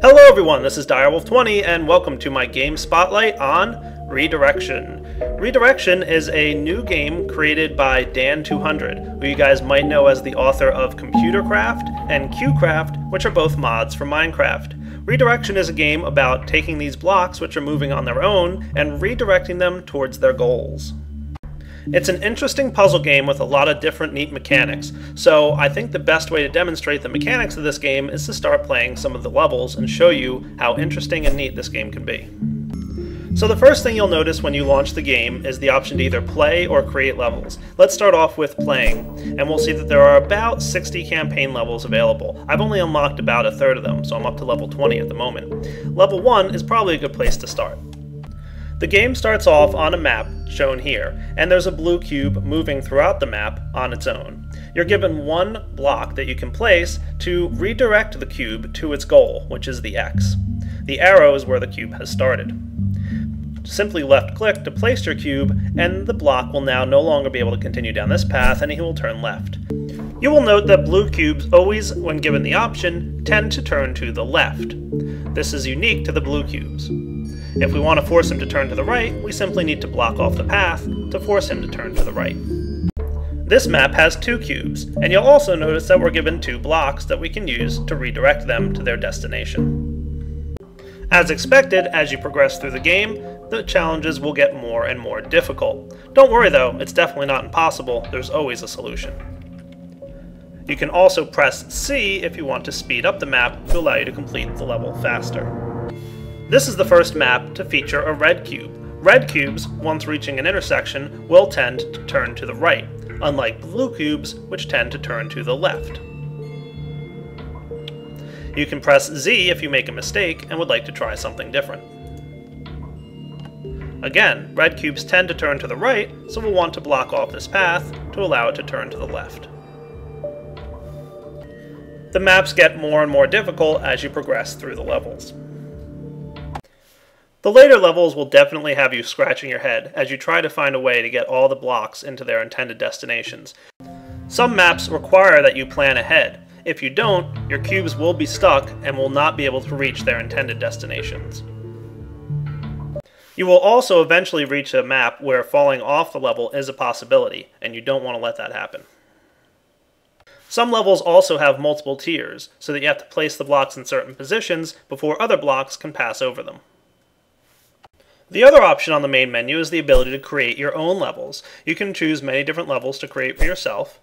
Hello everyone, this is Direwolf20 and welcome to my game spotlight on Redirection. Redirection is a new game created by Dan200, who you guys might know as the author of Computercraft and QCraft, which are both mods for Minecraft. Redirection is a game about taking these blocks, which are moving on their own, and redirecting them towards their goals. It's an interesting puzzle game with a lot of different neat mechanics, so I think the best way to demonstrate the mechanics of this game is to start playing some of the levels and show you how interesting and neat this game can be. So the first thing you'll notice when you launch the game is the option to either play or create levels. Let's start off with playing, and we'll see that there are about 60 campaign levels available. I've only unlocked about a third of them, so I'm up to level 20 at the moment. Level 1 is probably a good place to start. The game starts off on a map shown here, and there's a blue cube moving throughout the map on its own. You're given one block that you can place to redirect the cube to its goal, which is the X. The arrow is where the cube has started. Simply left-click to place your cube, and the block will now no longer be able to continue down this path, and he will turn left. You will note that blue cubes always, when given the option, tend to turn to the left. This is unique to the blue cubes. If we want to force him to turn to the right, we simply need to block off the path to force him to turn to the right. This map has two cubes, and you'll also notice that we're given two blocks that we can use to redirect them to their destination. As expected, as you progress through the game, the challenges will get more and more difficult. Don't worry though, it's definitely not impossible, there's always a solution. You can also press C if you want to speed up the map to allow you to complete the level faster. This is the first map to feature a red cube. Red cubes, once reaching an intersection, will tend to turn to the right, unlike blue cubes, which tend to turn to the left. You can press Z if you make a mistake and would like to try something different. Again, red cubes tend to turn to the right, so we'll want to block off this path to allow it to turn to the left. The maps get more and more difficult as you progress through the levels. The later levels will definitely have you scratching your head as you try to find a way to get all the blocks into their intended destinations. Some maps require that you plan ahead. If you don't, your cubes will be stuck and will not be able to reach their intended destinations. You will also eventually reach a map where falling off the level is a possibility, and you don't want to let that happen. Some levels also have multiple tiers, so that you have to place the blocks in certain positions before other blocks can pass over them. The other option on the main menu is the ability to create your own levels. You can choose many different levels to create for yourself,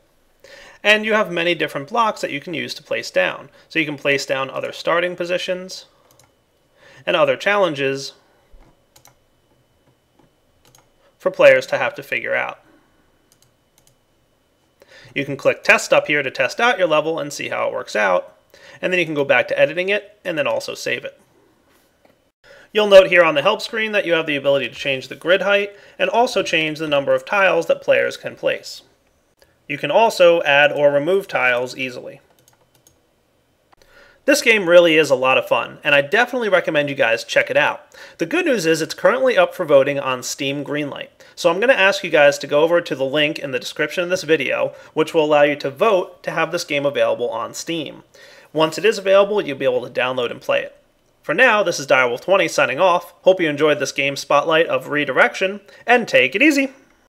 and you have many different blocks that you can use to place down. So you can place down other starting positions and other challenges for players to have to figure out. You can click Test up here to test out your level and see how it works out, and then you can go back to editing it and then also save it. You'll note here on the help screen that you have the ability to change the grid height and also change the number of tiles that players can place. You can also add or remove tiles easily. This game really is a lot of fun, and I definitely recommend you guys check it out. The good news is it's currently up for voting on Steam Greenlight, so I'm going to ask you guys to go over to the link in the description of this video, which will allow you to vote to have this game available on Steam. Once it is available, you'll be able to download and play it. For now, this is Direwolf20 signing off. Hope you enjoyed this game spotlight of Redirection, and take it easy!